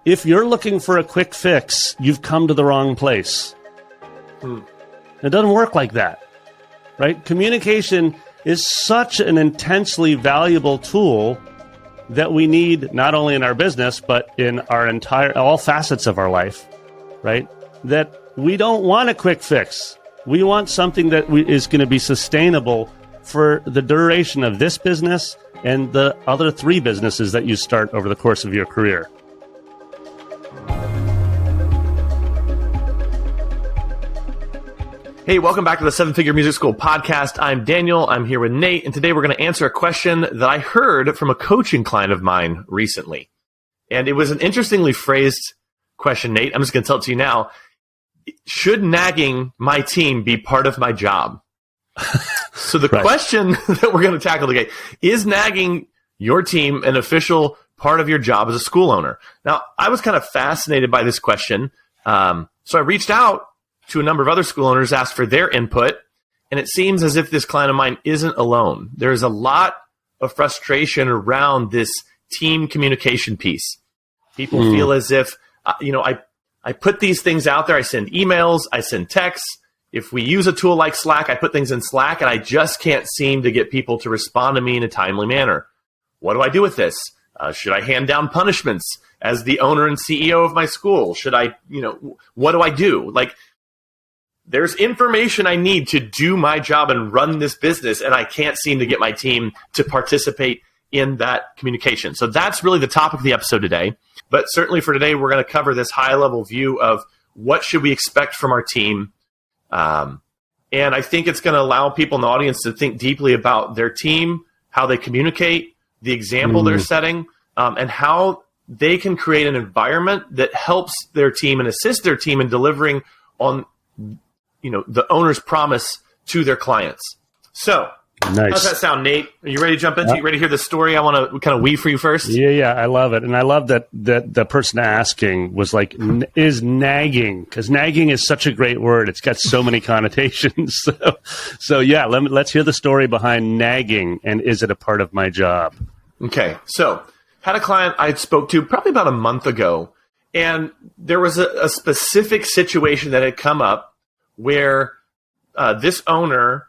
if you're looking for a quick fix, you've come to the wrong place. It doesn't work like that, right? Communication is such an intensely valuable tool that we need not only in our business, but in our all facets of our life, right? That we don't want a quick fix. We want something that is going to be sustainable for the duration of this business and the other 3 businesses that you start over the course of your career. Hey, welcome back to the 7-Figure Music School podcast. I'm Daniel. I'm here with Nate, and today we're going to answer a question that I heard from a coaching client of mine recently. And it was an interestingly phrased question, Nate. I'm just going to tell it to you now. Should nagging my team be part of my job? So the question that we're going to tackle today, is nagging your team an official part of your job as a school owner? Now, I was kind of fascinated by this question. So I reached out to a number of other school owners, asked for their input, and it seems as if this client of mine isn't alone. There's a lot of frustration around this team communication piece. People feel as if, I put these things out there. I send emails, I send texts. If we use a tool like Slack, I put things in Slack, and I just can't seem to get people to respond to me in a timely manner. What do I do with this? Should I hand down punishments as the owner and CEO of my school? Should I, what do I do? Like, there's information I need to do my job and run this business, and I can't seem to get my team to participate in that communication. So that's really the topic of the episode today. But certainly for today, we're going to cover this high-level view of what should we expect from our team. And I think it's going to allow people in the audience to think deeply about their team, how they communicate, the example they're setting, and how they can create an environment that helps their team and assists their team in delivering on the owner's promise to their clients. So, nice. How's that sound, Nate? Are you ready to jump into it? You ready to hear the story I want to kind of weave for you first? Yeah, I love it. And I love that the person asking was like, is nagging, because nagging is such a great word. It's got so many connotations. So yeah, let's hear the story behind nagging, and is it a part of my job? Okay, so had a client I spoke to probably about a month ago, and there was a specific situation that had come up where this owner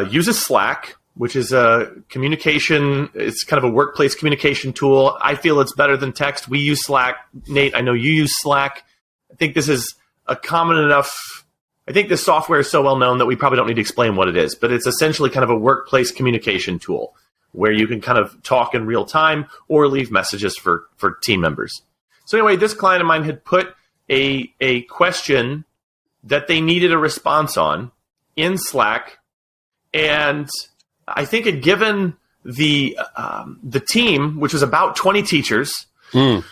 uses Slack, which is a communication, it's kind of a workplace communication tool. I feel it's better than text. We use Slack. Nate, I know you use Slack. I think this is a common enough, I think this software is so well known that we probably don't need to explain what it is, but it's essentially kind of a workplace communication tool where you can kind of talk in real time or leave messages for team members. So anyway, this client of mine had put a question that they needed a response on in Slack, and I think had given the team, which was about 20 teachers, a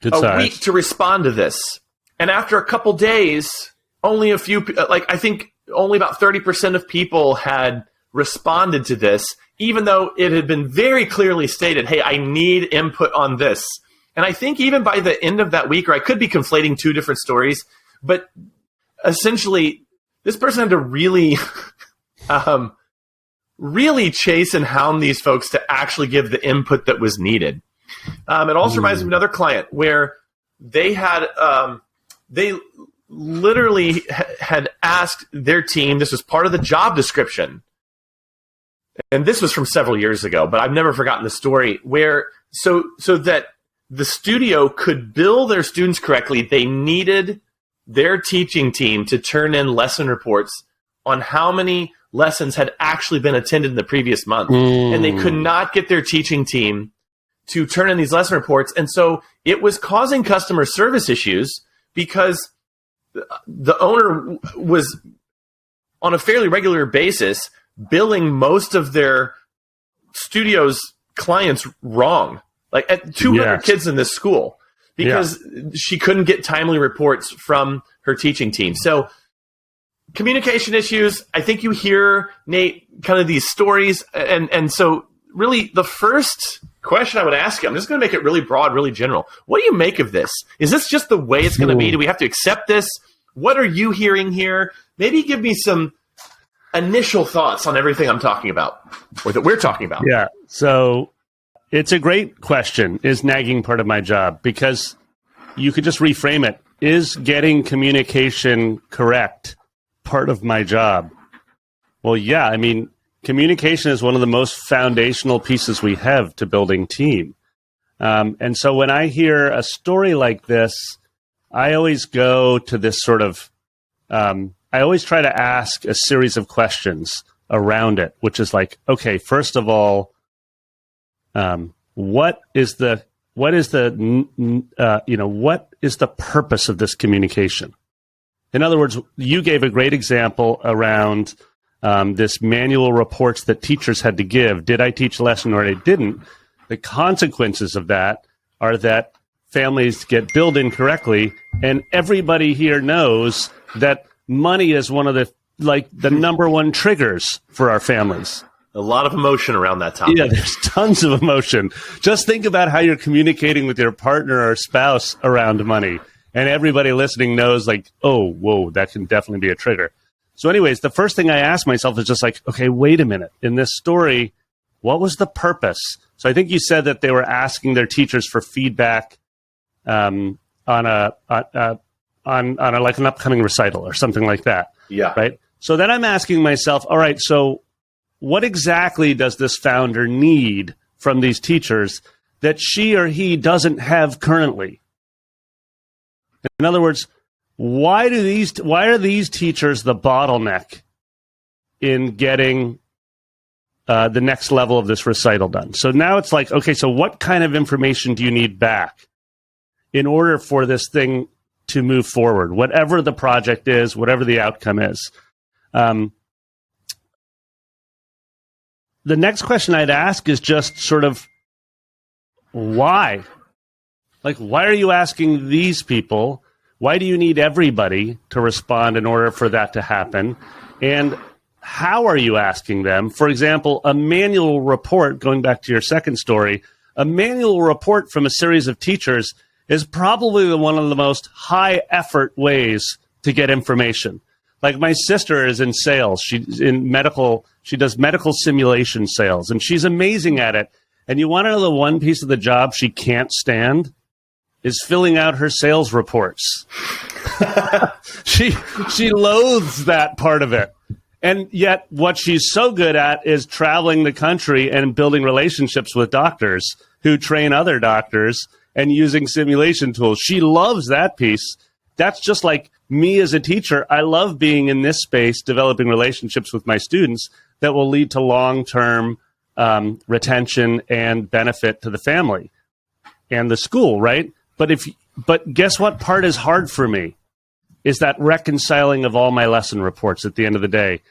week to respond to this. And after a couple days, only a few, I think only about 30% of people had responded to this, even though it had been very clearly stated, hey, I need input on this. And I think even by the end of that week, or I could be conflating 2 different stories, but essentially, this person had to really, really chase and hound these folks to actually give the input that was needed. It also reminds me of another client where they had, they literally had asked their team, this was part of the job description, and this was from several years ago, but I've never forgotten the story, where so that the studio could bill their students correctly, they needed their teaching team to turn in lesson reports on how many lessons had actually been attended in the previous month. And they could not get their teaching team to turn in these lesson reports. And so it was causing customer service issues because the owner was on a fairly regular basis billing most of their studio's clients wrong. Like at 200 kids in this school, because she couldn't get timely reports from her teaching team. So communication issues, I think you hear, Nate, kind of these stories. And so really the first question I would ask you, I'm just going to make it really broad, really general. What do you make of this? Is this just the way it's going to be? Do we have to accept this? What are you hearing here? Maybe give me some initial thoughts on everything I'm talking about, or that we're talking about. Yeah. So It's a great question. Is nagging part of my job? Because you could just reframe it. Is getting communication correct part of my job? Well, yeah. I mean, communication is one of the most foundational pieces we have to building team. And so when I hear a story like this, I always go to this sort of, I always try to ask a series of questions around it, which is like, okay, first of all, what is the purpose of this communication? In other words, you gave a great example around this manual reports that teachers had to give. Did I teach a lesson or I didn't? The consequences of that are that families get billed incorrectly, and everybody here knows that money is one of the number one triggers for our families. A lot of emotion around that topic. Yeah, there's tons of emotion. Just think about how you're communicating with your partner or spouse around money. And everybody listening knows, like, oh, whoa, that can definitely be a trigger. So anyways, the first thing I ask myself is just like, okay, wait a minute. In this story, what was the purpose? So I think you said that they were asking their teachers for feedback on like an upcoming recital or something like that. Yeah. Right. So then I'm asking myself, all right, so what exactly does this founder need from these teachers that she or he doesn't have currently? In other words, why are these teachers the bottleneck in getting the next level of this recital done? So now it's like, okay, so what kind of information do you need back in order for this thing to move forward, whatever the project is, whatever the outcome is? The next question I'd ask is just sort of why? Like, why are you asking these people? Why do you need everybody to respond in order for that to happen? And how are you asking them? For example, a manual report, going back to your second story, a manual report from a series of teachers is probably one of the most high effort ways to get information. Like, my sister is in sales. She's in medical. She does medical simulation sales, and she's amazing at it. And you want to know the one piece of the job she can't stand is filling out her sales reports. She loathes that part of it. And yet what she's so good at is traveling the country and building relationships with doctors who train other doctors and using simulation tools. She loves that piece. That's just like me as a teacher. I love being in this space, developing relationships with my students that will lead to long-term retention and benefit to the family and the school, right? But guess what part is hard for me? Is that reconciling of all my lesson reports at the end of the day.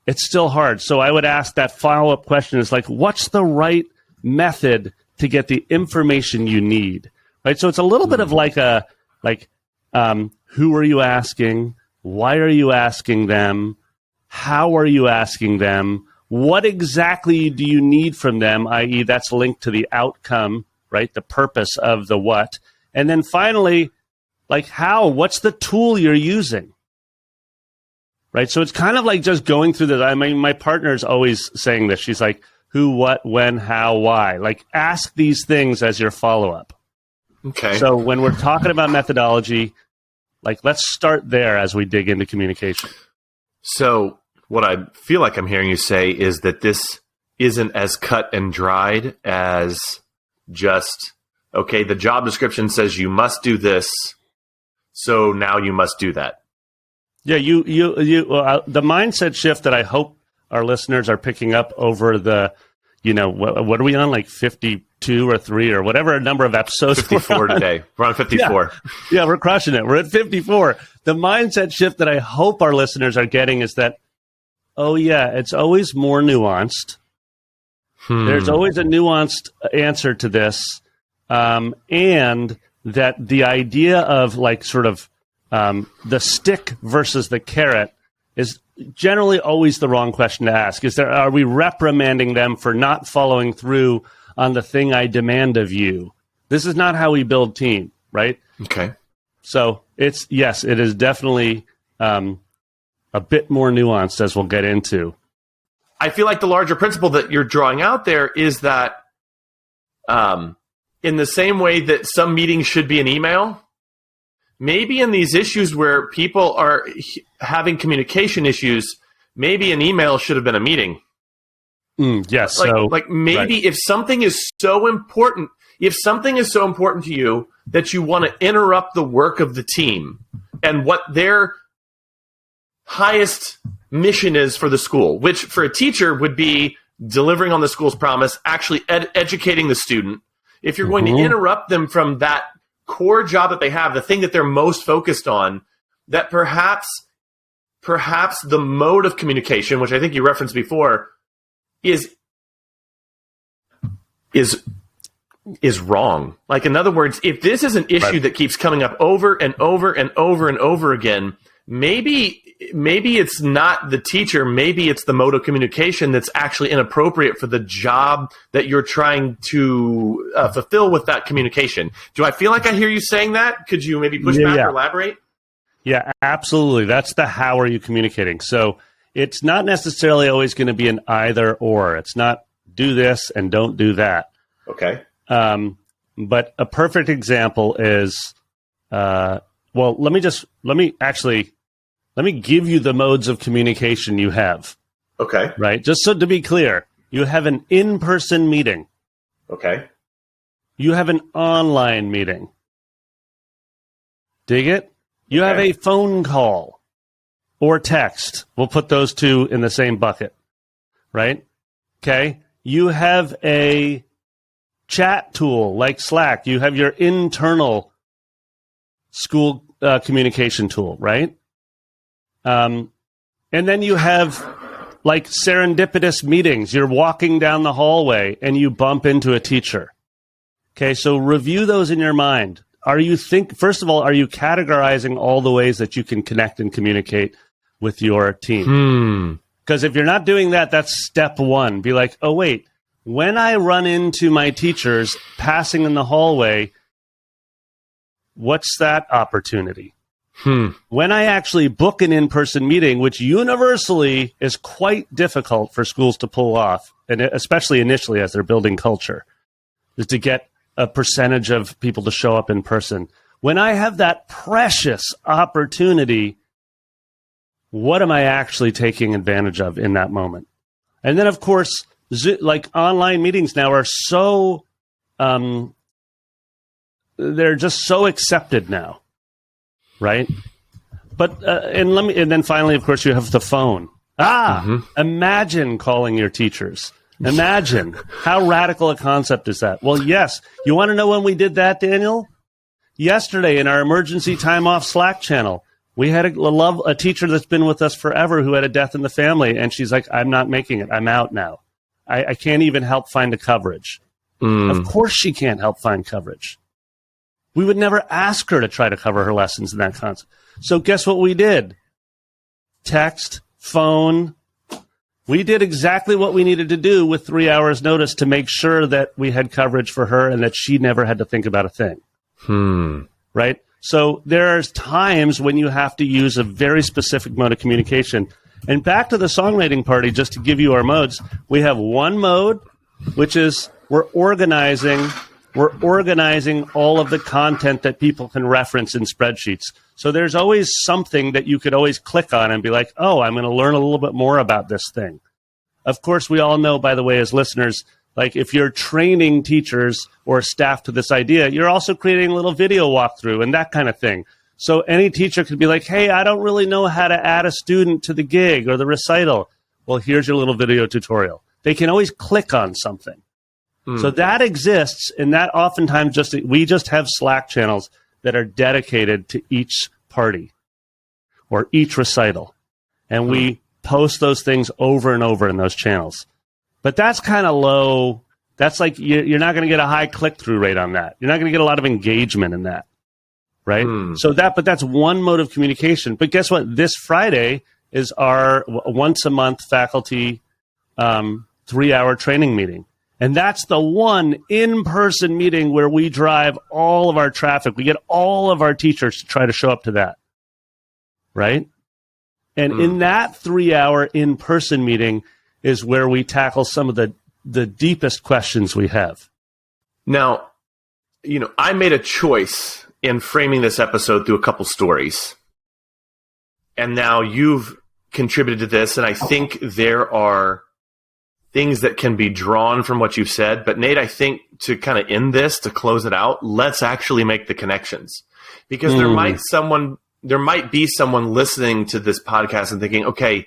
It's still hard. So I would ask that follow-up question is like, what's the right method to get the information you need? Right? So it's a little bit of who are you asking? Why are you asking them? How are you asking them? What exactly do you need from them? I.e., that's linked to the outcome, right? The purpose of the what. And then finally, like how? What's the tool you're using? Right? So it's kind of like just going through this. I mean, my partner is always saying this. She's like, who, what, when, how, why? Like, ask these things as your follow-up. Okay. So when we're talking about methodology, like, let's start there as we dig into communication. So what I feel like I'm hearing you say is that this isn't as cut and dried as just, okay, the job description says you must do this, so now you must do that. Yeah, the mindset shift that I hope our listeners are picking up over the, what are we on, like 52 or 3 or whatever number of episodes? 54 today. We're on 54. Yeah, we're crushing it. We're at 54. The mindset shift that I hope our listeners are getting is that, oh yeah, it's always more nuanced. There's always a nuanced answer to this. And that the idea of like sort of the stick versus the carrot is generally always the wrong question to ask. Are we reprimanding them for not following through on the thing I demand of you? This is not how we build team, right? Okay. So it is definitely a bit more nuanced, as we'll get into. I feel like the larger principle that you're drawing out there is that In the same way that some meetings should be an email, maybe in these issues where people are having communication issues, maybe an email should have been a meeting. Yes. Like maybe right. if something is so important to you that you want to interrupt the work of the team and what their highest mission is for the school, which for a teacher would be delivering on the school's promise, actually educating the student. If you're going to interrupt them from that core job that they have, the thing that they're most focused on, that perhaps the mode of communication, which I think you referenced before, is wrong. Like, in other words, if this is an issue that keeps coming up over and over and over and over again, maybe it's not the teacher, maybe it's the mode of communication that's actually inappropriate for the job that you're trying to fulfill with that communication. Do I feel like I hear you saying that? Could you maybe push back or elaborate? Yeah, absolutely. That's the how are you communicating. So it's not necessarily always going to be an either or. It's not do this and don't do that. Okay. But a perfect example is, let me give you the modes of communication you have. Okay. Right? Just so to be clear, you have an in-person meeting. Okay. You have an online meeting. Dig it? You have a phone call or text. We'll put those two in the same bucket. Right? Okay. You have a chat tool like Slack. You have your internal school communication tool, right? And then you have like serendipitous meetings. You're walking down the hallway and you bump into a teacher. Okay, so review those in your mind. First of all, are you categorizing all the ways that you can connect and communicate with your team? Because if you're not doing that, that's step one. Be like, oh, wait, when I run into my teachers passing in the hallway, what's that opportunity? When I actually book an in-person meeting, which universally is quite difficult for schools to pull off, and especially initially as they're building culture, is to get a percentage of people to show up in person. When I have that precious opportunity, what am I actually taking advantage of in that moment? And then, of course, like online meetings now are so, they're just so accepted now. Right, but and then finally, of course, you have the phone. Imagine calling your teachers. Imagine how radical a concept is that. Well, yes, you want to know when we did that, Daniel? Yesterday in our emergency time off Slack channel, we had a teacher that's been with us forever who had a death in the family, and she's like, "I'm not making it. I'm out now. I can't even help find the coverage." Of course, she can't help find coverage. We would never ask her to try to cover her lessons in that concept. So guess what we did? Text, phone. We did exactly what we needed to do with 3 hours notice to make sure that we had coverage for her and that she never had to think about a thing. Right? So there's times when you have to use a very specific mode of communication. And back to the songwriting party, just to give you our modes, we have one mode, which is we're organizing all of the content that people can reference in spreadsheets. So there's always something that you could always click on and be like, oh, I'm going to learn a little bit more about this thing. Of course, we all know, by the way, as listeners, like if you're training teachers or staff to this idea, you're also creating a little video walkthrough and that kind of thing. So any teacher could be like, hey, I don't really know how to add a student to the gig or the recital. Well, here's your little video tutorial. They can always click on something. So that exists, and that oftentimes we just have Slack channels that are dedicated to each party or each recital. And we post those things over and over in those channels. But that's kind of low. That's like you're not going to get a high click-through rate on that. You're not going to get a lot of engagement in that, right? But that's one mode of communication. But guess what? This Friday is our once-a-month faculty 3-hour training meeting. And that's the one in-person meeting where we drive all of our traffic. We get all of our teachers to try to show up to that, right? And in that 3-hour in-person meeting is where we tackle some of the deepest questions we have. Now, I made a choice in framing this episode through a couple stories. And now you've contributed to this, and I think there are things that can be drawn from what you've said. But Nate, I think to kind of end this, to close it out, let's actually make the connections. Because there might be someone listening to this podcast and thinking, okay,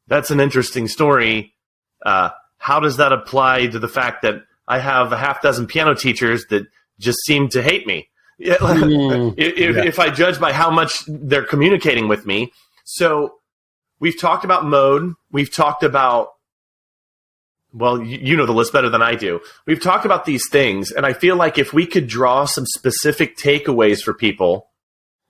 that's an interesting story. How does that apply to the fact that I have a half dozen piano teachers that just seem to hate me? If I judge by how much they're communicating with me. So we've talked about mode. We've talked about, well, you know the list better than I do. We've talked about these things, and I feel like if we could draw some specific takeaways for people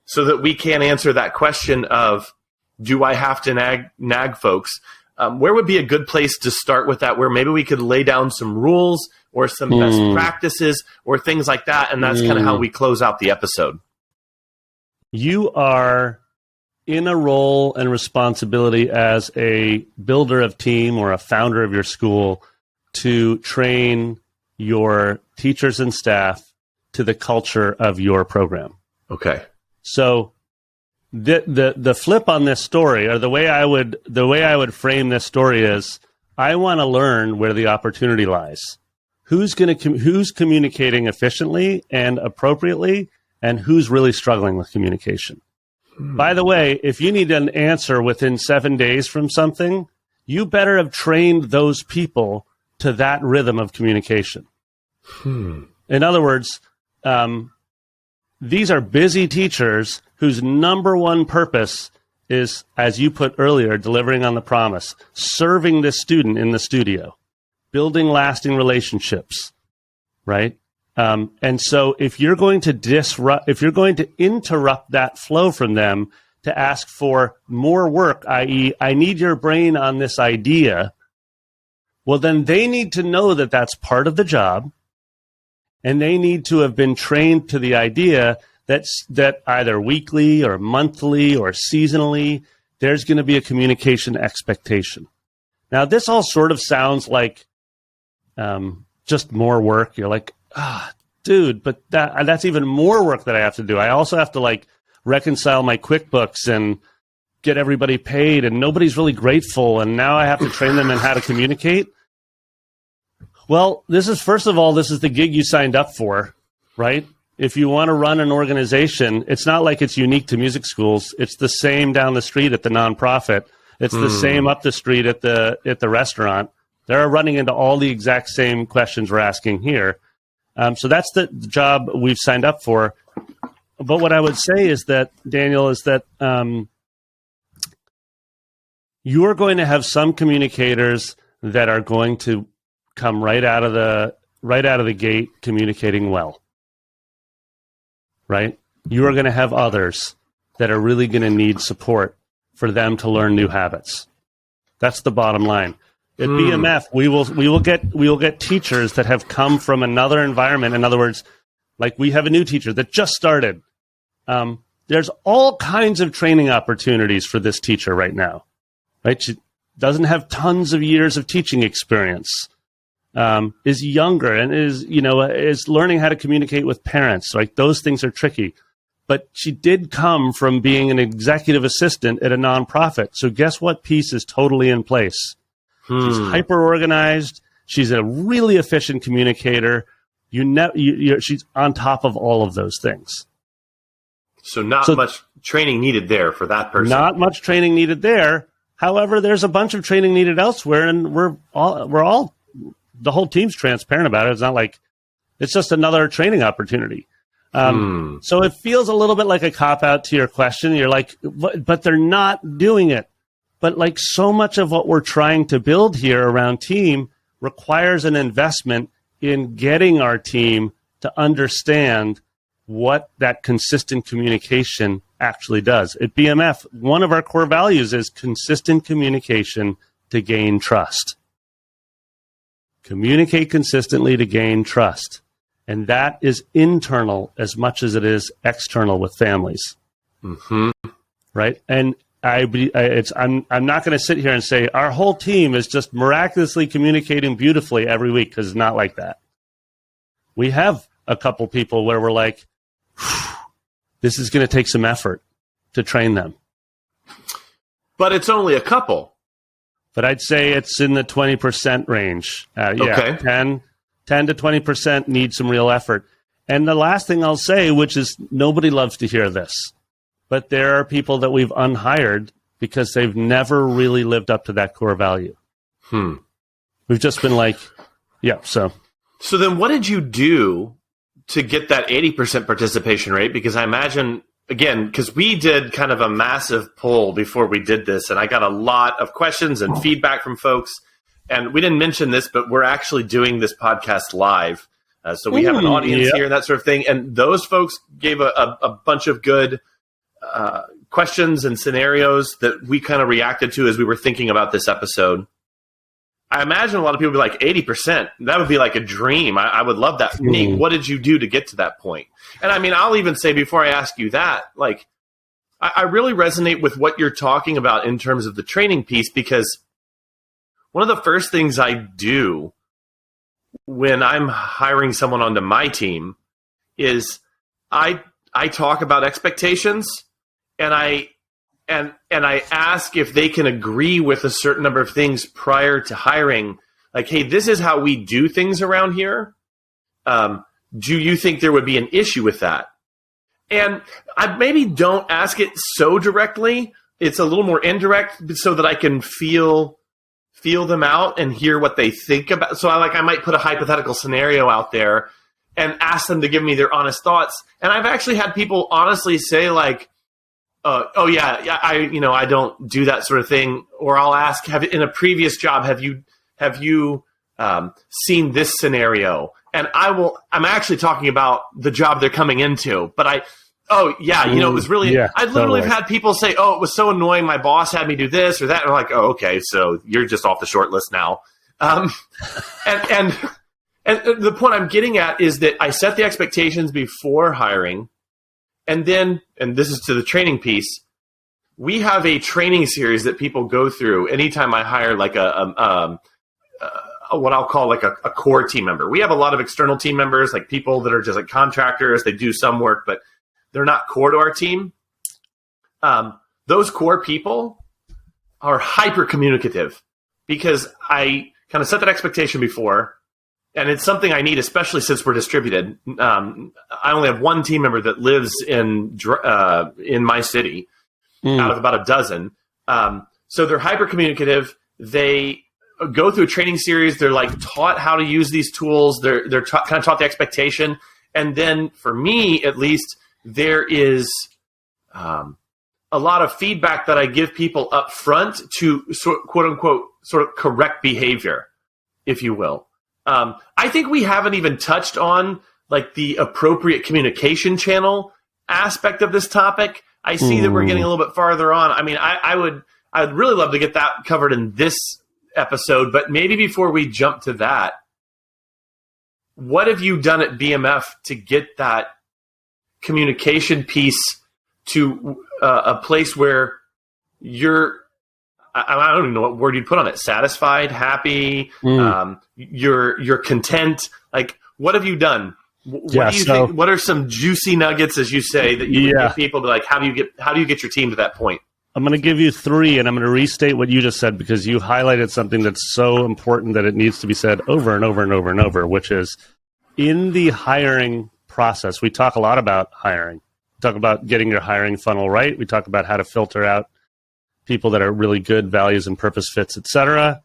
so that we can answer that question of, do I have to nag folks? Where would be a good place to start with that, where maybe we could lay down some rules or some best practices or things like that, and that's kind of how we close out the episode. You are in a role and responsibility as a builder of team or a founder of your school to train your teachers and staff to the culture of your program. Okay. So the flip on this story, or the way I would frame this story is, I want to learn where the opportunity lies. Who's communicating efficiently and appropriately, and who's really struggling with communication. By the way, if you need an answer within 7 days from something, you better have trained those people to that rhythm of communication. In other words, these are busy teachers whose number one purpose is, as you put earlier, delivering on the promise, serving the student in the studio, building lasting relationships, right? And so if you're going to interrupt that flow from them to ask for more work, i.e., I need your brain on this idea, well, then they need to know that that's part of the job, and they need to have been trained to the idea that either weekly or monthly or seasonally, there's going to be a communication expectation. Now, this all sort of sounds like just more work. You're like, dude, but that's even more work that I have to do. I also have to reconcile my QuickBooks and get everybody paid, and nobody's really grateful, and now I have to train them in how to communicate. Well, this is the gig you signed up for, right? If you want to run an organization, it's not like it's unique to music schools. It's the same down the street at the nonprofit. It's the same up the street at the restaurant. They're running into all the exact same questions we're asking here. So that's the job we've signed up for. But what I would say is that, Daniel, is that you are going to have some communicators that are going to come right out of the gate communicating well, right? You are going to have others that are really going to need support for them to learn new habits. That's the bottom line. At BMF, we will get teachers that have come from another environment. In other words, like we have a new teacher that just started. There's all kinds of training opportunities for this teacher right now, right? She doesn't have tons of years of teaching experience, is younger, and is learning how to communicate with parents. Like those things are tricky. But she did come from being an executive assistant at a nonprofit. So guess what piece is totally in place? She's hyper-organized. She's a really efficient communicator. She's on top of all of those things. So not much training needed there for that person. Not much training needed there. However, there's a bunch of training needed elsewhere, and we're all the whole team's transparent about it. It's not like it's just another training opportunity. So it feels a little bit like a cop-out to your question. You're like, but they're not doing it. But like so much of what we're trying to build here around team requires an investment in getting our team to understand what that consistent communication actually does. At BMF, one of our core values is consistent communication to gain trust. Communicate consistently to gain trust. And that is internal as much as it is external with families. Right? And I'm not going to sit here and say our whole team is just miraculously communicating beautifully every week, because it's not like that. We have a couple people where we're like, this is going to take some effort to train them. But it's only a couple. But I'd say it's in the 20% range. Okay. 10 to 20% need some real effort. And the last thing I'll say, which is nobody loves to hear this, but there are people that we've unhired because they've never really lived up to that core value. We've just been like, yeah, so. So then what did you do to get that 80% participation rate? Because I imagine, again, because we did kind of a massive poll before we did this, and I got a lot of questions and feedback from folks. And we didn't mention this, but we're actually doing this podcast live. So we have an audience here and that sort of thing. And those folks gave a bunch of good questions and scenarios that we kind of reacted to as we were thinking about this episode. I imagine a lot of people would be like, 80%. That would be like a dream. I would love that. Nate, what did you do to get to that point? And I mean, I'll even say before I ask you that, like, I really resonate with what you're talking about in terms of the training piece, because one of the first things I do when I'm hiring someone onto my team is I talk about expectations, and I ask if they can agree with a certain number of things prior to hiring. Like, hey, this is how we do things around here. Do you think there would be an issue with that? And I maybe don't ask it so directly. It's a little more indirect so that I can feel them out and hear what they think about. So I might put a hypothetical scenario out there and ask them to give me their honest thoughts. And I've actually had people honestly say, like, oh yeah, I don't do that sort of thing. Or I'll ask, in a previous job, have you seen this scenario? And I'm actually talking about the job they're coming into, but it was really, I literally have had people say, oh, it was so annoying, my boss had me do this or that. And I'm like, oh, okay, so you're just off the short list now. And the point I'm getting at is that I set the expectations before hiring. And then, and this is to the training piece, we have a training series that people go through anytime I hire like what I'll call like a core team member. We have a lot of external team members, like people that are just like contractors. They do some work, but they're not core to our team. Those core people are hyper communicative because I kind of set that expectation before. And it's something I need, especially since we're distributed. I only have one team member that lives in my city out of about a dozen. So they're hyper communicative. They go through a training series. They're like taught how to use these tools. They're kind of taught the expectation. And then for me, at least, there is a lot of feedback that I give people up front to quote unquote sort of correct behavior, if you will. I think we haven't even touched on like the appropriate communication channel aspect of this topic. I see that we're getting a little bit farther on. I mean, I'd really love to get that covered in this episode, but maybe before we jump to that, what have you done at BMF to get that communication piece to a place where you're, I don't even know what word you'd put on it. Satisfied, happy, you're content. Like, what have you done? What do you think? What are some juicy nuggets, as you say, that you would give people to, like, how do you get your team to that point? I'm going to give you 3, and I'm going to restate what you just said because you highlighted something that's so important that it needs to be said over and over and over and over, which is in the hiring process. We talk a lot about hiring. We talk about getting your hiring funnel right. We talk about how to filter out people that are really good, values and purpose fits, et cetera.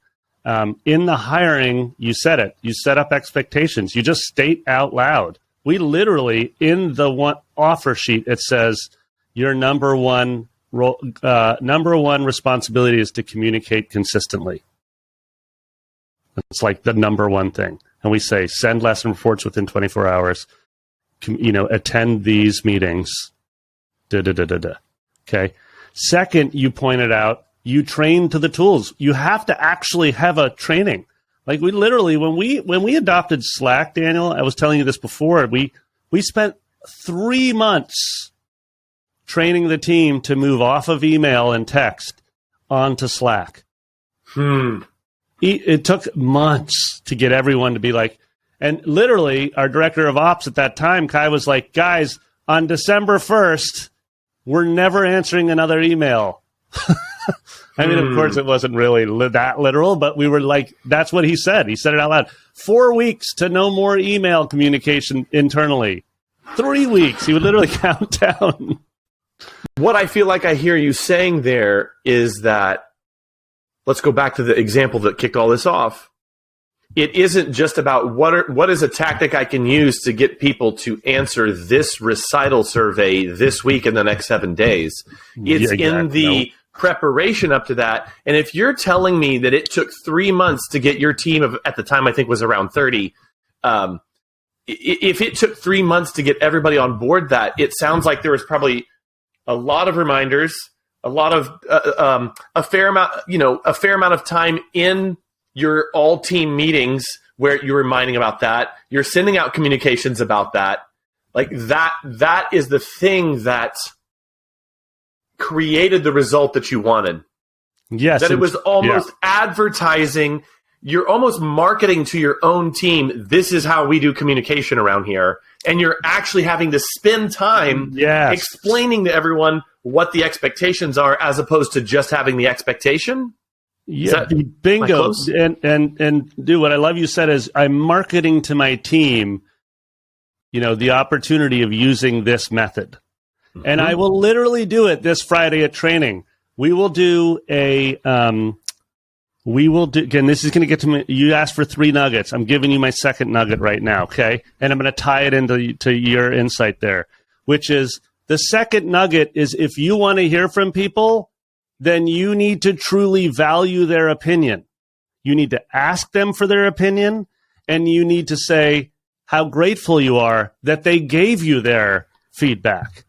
In the hiring, you said it. You set up expectations. You just state out loud. We literally, in the offer sheet, it says your number one responsibility is to communicate consistently. It's like the number one thing. And we say, send lesson reports within 24 hours, attend these meetings, Okay. Second, you pointed out, you train to the tools. You have to actually have a training. Like we literally, when we adopted Slack, Daniel, I was telling you this before, we spent 3 months training the team to move off of email and text onto Slack. It took months to get everyone to be like, And literally, our director of ops at that time, Kai, was like, guys, on December 1st, we're never answering another email. I mean, of course, it wasn't really that literal, but we were like, that's what he said. He said it out loud. 4 weeks to no more email communication internally. 3 weeks. He would literally count down. What I feel like I hear you saying there is that, let's go back to the example that kicked all this off. It isn't just about what is a tactic I can use to get people to answer this recital survey this week in the next 7 days. It's in the preparation up to that. And if you're telling me that it took 3 months to get your team of, at the time I think was around 30, if it took 3 months to get everybody on board that, it sounds like there was probably a lot of reminders, a lot of a fair amount of time in your all team meetings where you're reminding about that. You're sending out communications about that. Like that is the thing that created the result that you wanted. Yes. That it was almost advertising. You're almost marketing to your own team. This is how we do communication around here. And you're actually having to spend time explaining to everyone what the expectations are as opposed to just having the expectation. Yeah, bingo. And dude, what I love you said is I'm marketing to my team, the opportunity of using this method. Mm-hmm. And I will literally do it this Friday at training. We will do again, this is going to get to me. You asked for 3 nuggets. I'm giving you my second nugget right now, okay? And I'm going to tie it into your insight there, which is the second nugget is if you want to hear from people, then you need to truly value their opinion. You need to ask them for their opinion, and you need to say how grateful you are that they gave you their feedback,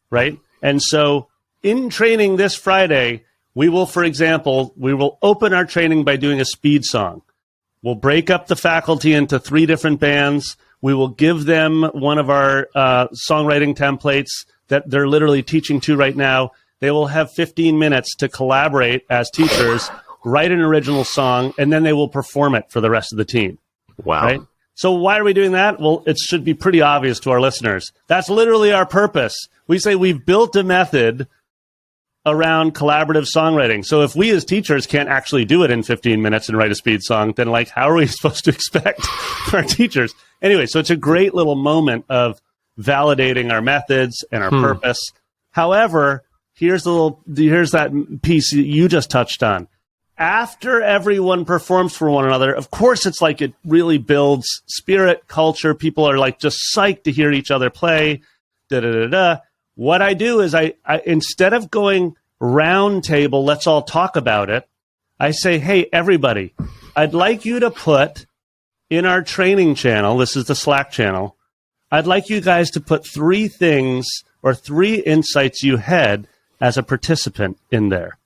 right? And so in training this Friday, we will, for example, open our training by doing a speed song. We'll break up the faculty into 3 different bands. We will give them one of our songwriting templates that they're literally teaching to right now. They will have 15 minutes to collaborate as teachers, write an original song, and then they will perform it for the rest of the team. Wow. Right? So why are we doing that? Well, it should be pretty obvious to our listeners. That's literally our purpose. We say we've built a method around collaborative songwriting. So if we as teachers can't actually do it in 15 minutes and write a speed song, then how are we supposed to expect our teachers? Anyway, so it's a great little moment of validating our methods and our purpose. However, here's that piece that you just touched on. After everyone performs for one another, of course, it's like it really builds spirit, culture. People are just psyched to hear each other play. What I do is I instead of going round table, let's all talk about it, I say, hey, everybody, I'd like you to put in our training channel, this is the Slack channel, I'd like you guys to put 3 things or 3 insights you had as a participant in there.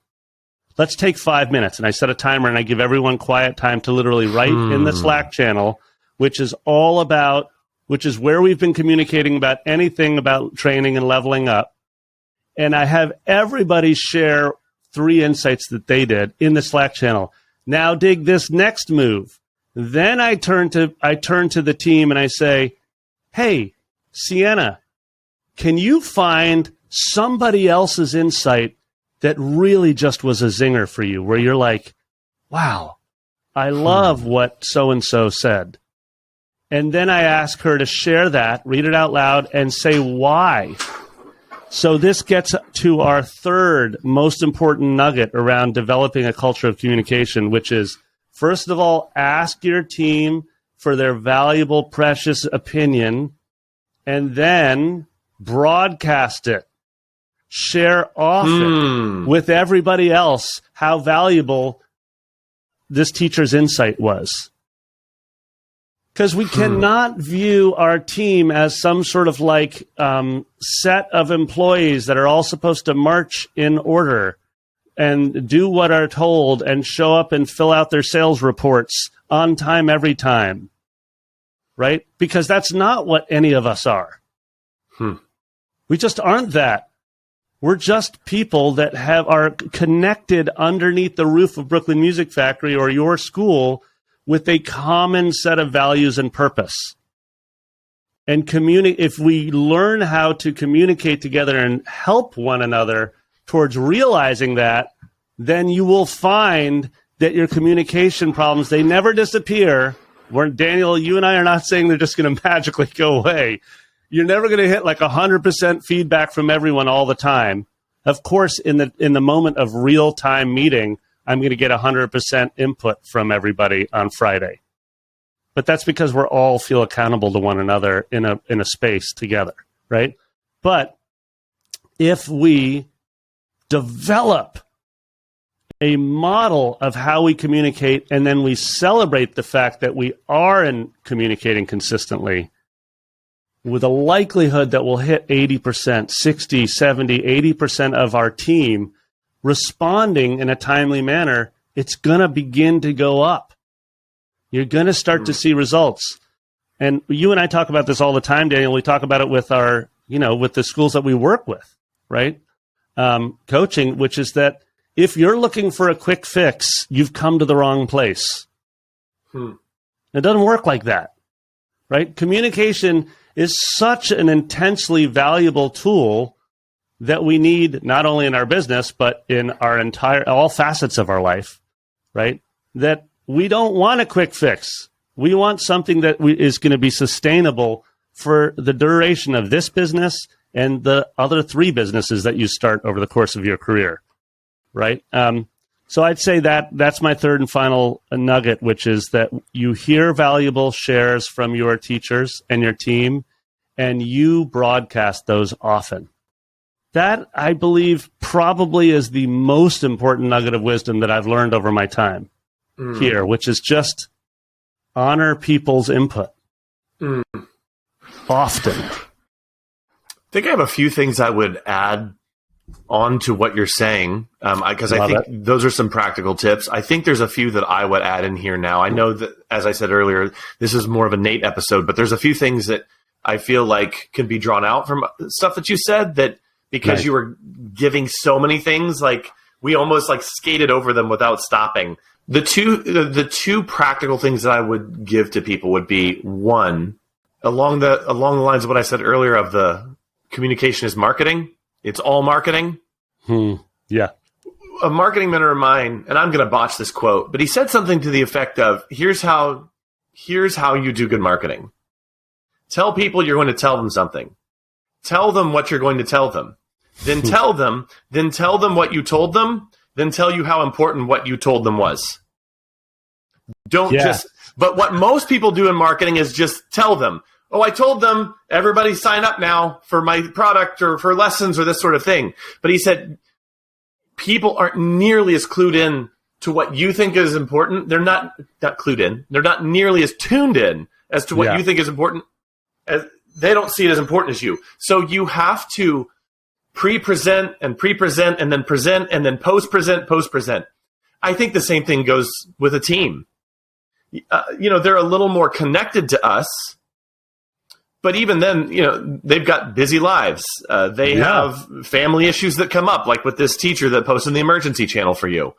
Let's take 5 minutes. And I set a timer and I give everyone quiet time to literally write in the Slack channel, which is where we've been communicating about anything about training and leveling up. And I have everybody share 3 insights that they did in the Slack channel. Now dig this next move. Then I turn to the team and I say, hey, Sienna, can you find somebody else's insight that really just was a zinger for you, where you're like, wow, I love what so-and-so said. And then I ask her to share that, read it out loud, and say why. So this gets to our third most important nugget around developing a culture of communication, which is, first of all, ask your team for their valuable, precious opinion, and then broadcast it. Share often with everybody else how valuable this teacher's insight was. Because we cannot view our team as some sort of set of employees that are all supposed to march in order and do what are told and show up and fill out their sales reports on time every time, right? Because that's not what any of us are. We just aren't that. We're just people that are connected underneath the roof of Brooklyn Music Factory or your school with a common set of values and purpose. And if we learn how to communicate together and help one another towards realizing that, then you will find that your communication problems, they never disappear. Daniel, you and I are not saying they're just going to magically go away. You're never going to hit like 100% feedback from everyone all the time. Of course, in the moment of real-time meeting, I'm going to get 100% input from everybody on Friday. But that's because we're all feel accountable to one another in a space together, right? But if we develop a model of how we communicate and then we celebrate the fact that we are communicating consistently, with a likelihood that we'll hit 80%, 60, 70, 80% of our team responding in a timely manner, it's going to begin to go up. You're going to start to see results. And you and I talk about this all the time, Daniel. We talk about it with with the schools that we work with, right? Coaching, which is that if you're looking for a quick fix, you've come to the wrong place. It doesn't work like that, right? Communication is such an intensely valuable tool that we need not only in our business, but in all facets of our life, right? That we don't want a quick fix. We want something that is going to be sustainable for the duration of this business and the other 3 businesses that you start over the course of your career, right? So I'd say that's my third and final nugget, which is that you hear valuable shares from your teachers and your team, and you broadcast those often. That, I believe, probably is the most important nugget of wisdom that I've learned over my time here, which is just honor people's input often. I think I have a few things I would add on to what you're saying, because I think those are some practical tips. I think there's a few that I would add in here now. I know that, as I said earlier, this is more of a Nate episode, but there's a few things that I feel like can be drawn out from stuff that you said, that because you were giving so many things, like we almost like skated over them without stopping. The two practical things that I would give to people would be, one, along the lines of what I said earlier of the communication is marketing. It's all marketing. Yeah. A marketing mentor of mine, and I'm going to botch this quote, but he said something to the effect of, here's how you do good marketing. Tell people you're going to tell them something. Tell them what you're going to tell them. Then tell them what you told them, then tell you how important what you told them was. But what most people do in marketing is just tell them, oh, I told them everybody sign up now for my product or for lessons or this sort of thing. But he said people aren't nearly as clued in to what you think is important. They're not clued in. They're not nearly as tuned in as to what you think is important. As they don't see it as important as you. So you have to pre-present and then present and then post-present. I think the same thing goes with a team. They're a little more connected to us, but even then, they've got busy lives. They have family issues that come up, like with this teacher that posted the emergency channel for you.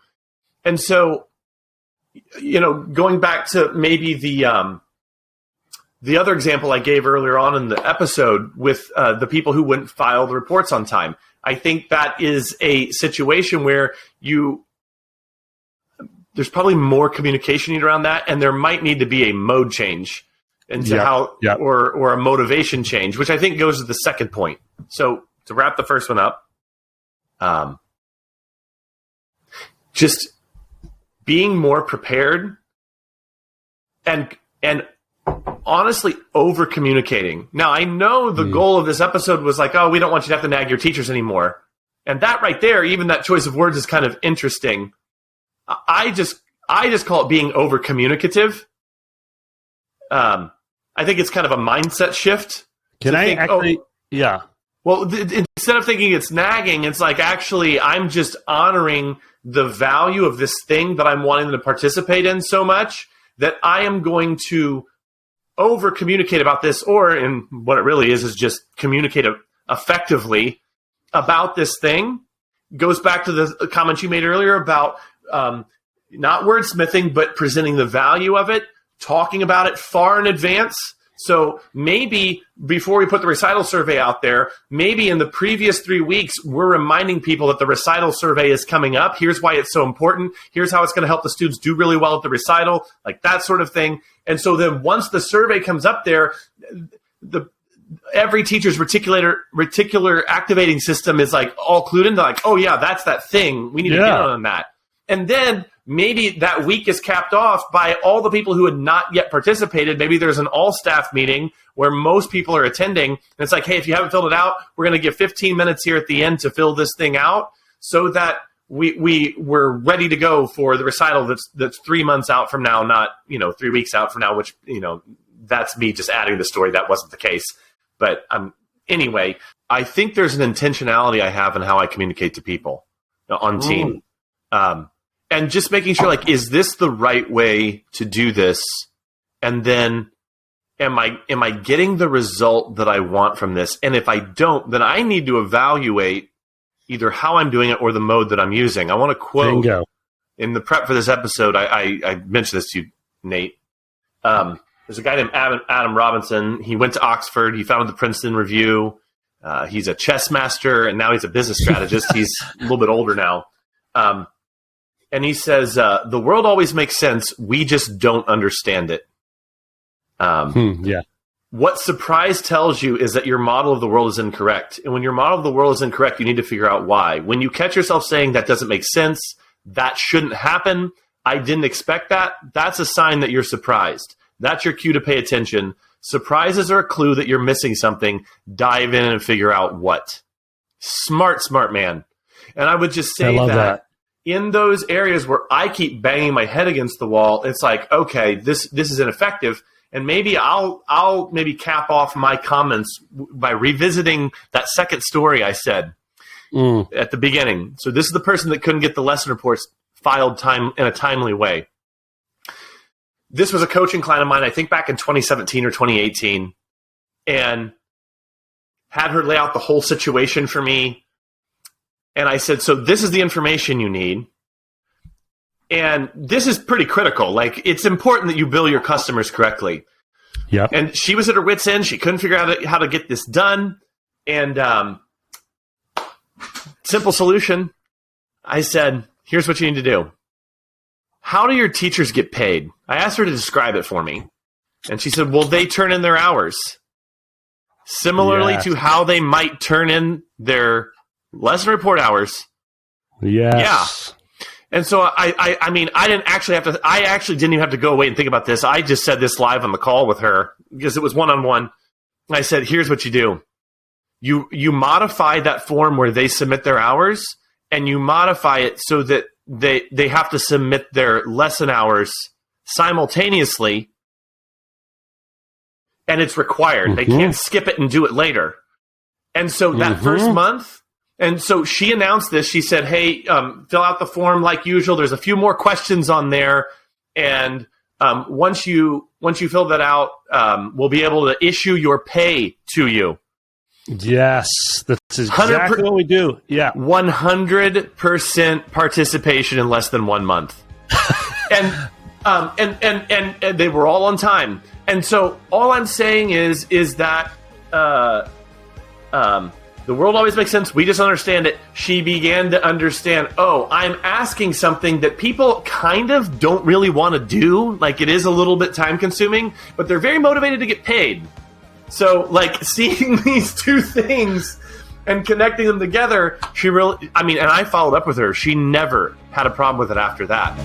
And so, going back to maybe the other example I gave earlier on in the episode with the people who wouldn't file the reports on time, I think that is a situation where there's probably more communication need around that, and there might need to be a mode change into or a motivation change, which I think goes to the second point. So to wrap the first one up, just being more prepared and honestly over communicating. Now, I know the goal of this episode was like, oh, we don't want you to have to nag your teachers anymore. And that right there, even that choice of words is kind of interesting. I just call it being over communicative. I think it's kind of a mindset shift. Well, instead of thinking it's nagging, it's like, actually, I'm just honoring the value of this thing that I'm wanting them to participate in so much that I am going to over communicate about this, or in what it really is just communicate effectively about this thing. Goes back to the comment you made earlier about not wordsmithing, but presenting the value of it, talking about it far in advance. So maybe before we put the recital survey out there, maybe in the previous 3 weeks, we're reminding people that the recital survey is coming up. Here's why it's so important. Here's how it's going to help the students do really well at the recital, like that sort of thing. And so then once the survey comes up there, every teacher's reticular activating system is like all clued into like, oh yeah, that's that thing. We need to get on that. And then maybe that week is capped off by all the people who had not yet participated. Maybe there's an all-staff meeting where most people are attending. And it's like, hey, if you haven't filled it out, we're going to give 15 minutes here at the end to fill this thing out so that we're ready to go for the recital that's 3 months out from now, not 3 weeks out from now, which, that's me just adding the story. That wasn't the case. But anyway, I think there's an intentionality I have in how I communicate to people on team. And just making sure, like, is this the right way to do this? And then am I getting the result that I want from this? And if I don't, then I need to evaluate either how I'm doing it or the mode that I'm using. I want to quote in the prep for this episode, I mentioned this to you, Nate. There's a guy named Adam Robinson. He went to Oxford. He founded the Princeton Review. He's a chess master, and now he's a business strategist. He's a little bit older now. And he says, the world always makes sense. We just don't understand it. What surprise tells you is that your model of the world is incorrect. And when your model of the world is incorrect, you need to figure out why. When you catch yourself saying that doesn't make sense, that shouldn't happen, I didn't expect that, that's a sign that you're surprised. That's your cue to pay attention. Surprises are a clue that you're missing something. Dive in and figure out what. Smart man. And I would just say that in those areas where I keep banging my head against the wall, it's like, okay, this is ineffective. And maybe I'll maybe cap off my comments by revisiting that second story I said at the beginning. So this is the person that couldn't get the lesson reports filed in a timely way. This was a coaching client of mine, I think back in 2017 or 2018, and had her lay out the whole situation for me. And I said, so this is the information you need. And this is pretty critical. Like, it's important that you bill your customers correctly. Yeah. And she was at her wit's end. She couldn't figure out how to get this done. And simple solution. I said, here's what you need to do. How do your teachers get paid? I asked her to describe it for me. And she said, well, they turn in their hours. Similarly to how they might turn in their lesson report hours. Yes. Yeah. And so I mean, I actually didn't even have to go away and think about this. I just said this live on the call with her because it was one-on-one. I said, here's what you do. You modify that form where they submit their hours, and you modify it so that they have to submit their lesson hours simultaneously, and it's required. They can't skip it and do it later. And so that first month, and so she announced this. She said, hey, fill out the form like usual. There's a few more questions on there. And once you fill that out, we'll be able to issue your pay to you. Yes, that's exactly what we do. Yeah. 100% participation in less than 1 month. And they were all on time. And so all I'm saying is that the world always makes sense. We just understand it. She began to understand, oh, I'm asking something that people kind of don't really want to do. Like, it is a little bit time consuming, but they're very motivated to get paid. So, like, seeing these two things and connecting them together, she really, and I followed up with her. She never had a problem with it after that.